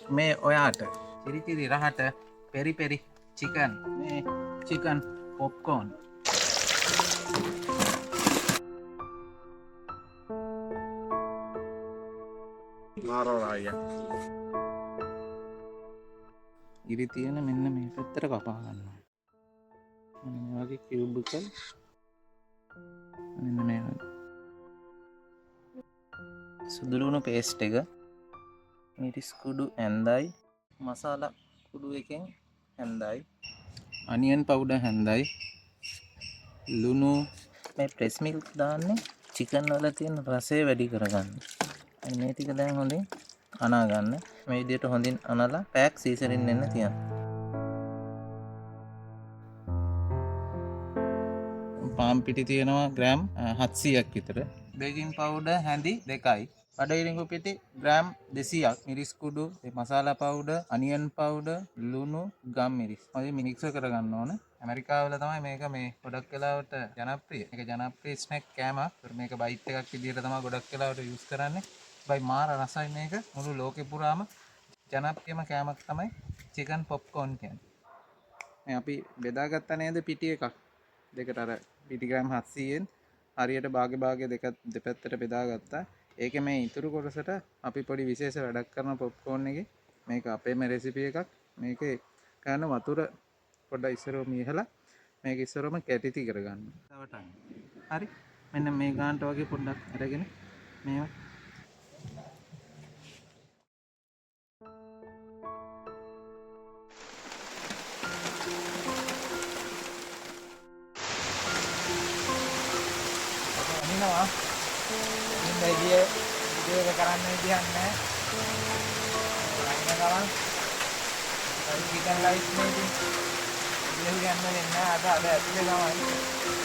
මේ ඔයාට චිරිචිරි රහට පෙරි පෙරි චිකන් මේ චිකන් පොප්කෝන් මාරෝරාය ඉරි තියෙන මෙන්න මේ පැත්තට කපා ගන්නවා. මෙන්න මේ වගේ කියුබිකල් මෙන්න මේ සුදුලුණු පේස්ට් එක මිරිස් කුඩු ඇඳයි මසාලා කුඩු එකෙන් ඇඳයි අනියන් පවුඩර් හැන්දයි ලුණු මේ ප්‍රෙස් මිල්ක් දාන්නේ චිකන් වල තියෙන රසය වැඩි කරගන්න. මේ ටික දැන් හොඳින් අනා ගන්න. මේ විදිහට හොඳින් අනලා පැක් සීසරින් එන්න තියන්න. පාම් පිටි තියෙනවා ග්‍රෑම් 700ක් විතර. Baking powder හැඳි 2යි. බඩගිනිකු පිටි ග්‍රෑම් 200ක්. මිරිස් කුඩු, මසාලා පවුඩර්, අනියන් පවුඩර්, ලුණු, ගම් මිරිස්. ඔය මික්ස් කරගන්න ඕන. ඇමරිකාවල තමයි මේක මේ ගොඩක් වෙලාවට ජනප්‍රිය. මේක ජනප්‍රිය ස්නැක් කෑමක්. මේක බයිට් එකක් විදිහට තමයි ගොඩක් වෙලාවට යූස් කරන්නේ. බයි මාර රසයි මේක. මුළු ලෝකෙ පුරාම ජනප්‍රියම කෑමක් තමයි චිකන් පොප්කෝන් කියන්නේ. මේ අපි බෙදාගත්තා නේද පිටි එකක්. දෙකට අර පිටි ග්‍රෑම් 700න් හරියට භාගේ දෙක දෙපැත්තට බෙදාගත්තා. ඒකේ මේ ඉතුරු කොටසට අපි පොඩි විශේෂ වැඩක් කරන පොප්කෝන් එකේ මේක අපේම රෙසිපි එකක්. මේකේ ගන්න වතුර පොඩ්ඩක් ඉස්සරහම ඉහලා මේක ඉස්සරහම කැටිති කරගන්න. තවටන්න. හරි. මෙන්න මේ ගානට වගේ පොඩ්ඩක් අරගෙන මේවා අනිනවා. ඉන්නේ ගියේ වීඩියෝ එක කරන්න විදිහක් නැහැ. අයින කරන් අයි චිකන් රයිස් මේකේ ඉන්නේ ගන්න වෙන්නේ අද ඇතුලේ තමයි.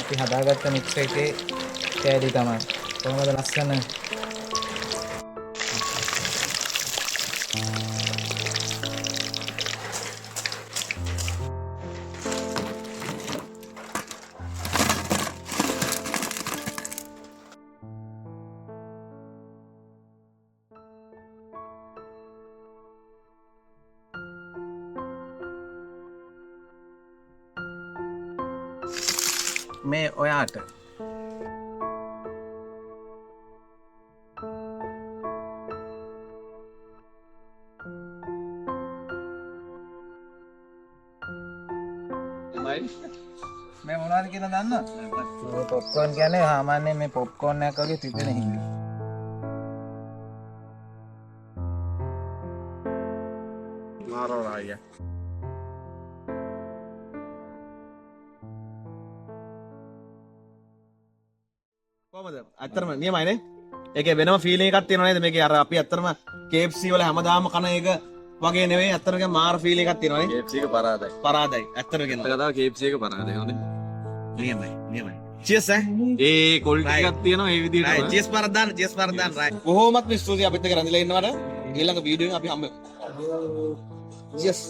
අපි හදාගත්ත මික්ස් එකේ කෑලි තමයි. කොහොමද ලස්සන මේ ඔයාට මේ මොනවද කියලා දන්නවද? මේ පොප්කෝන් කියන්නේ සාමාන්‍යයෙන් මේ පොප්කෝන් එකක් වගේ තිබෙන හින්දා. මාරෝරාය කොහමද? ඇත්තටම නියමයිනේ. ඒකේ වෙනම ෆීලිං එකක් තියෙනව නේද? මේකේ අර අපි ඇත්තටම KFC වල හැමදාම කන එක වගේ නෙවෙයි. ඇත්තටම මාර ෆීලිං එකක් තියෙනව නේ. KFC එක පරාදයි. පරාදයි. ඇත්තටම කියනවා. කතාව KFC එක පරාදයි හොඳේ. නියමයි. චියර්ස් ඒ ක්වොලිටි එකක් තියෙනවා ඒ විදිහට. රයිට්. චියර්ස් පරදාන. රයිට්. කොහොමත් මේ ස්ටුඩියෝ අපිත් එක්ක රැඳිලා ඉන්නවට ඊළඟ වීඩියෝ එකෙන් අපි හම්බෙමු. චියර්ස්.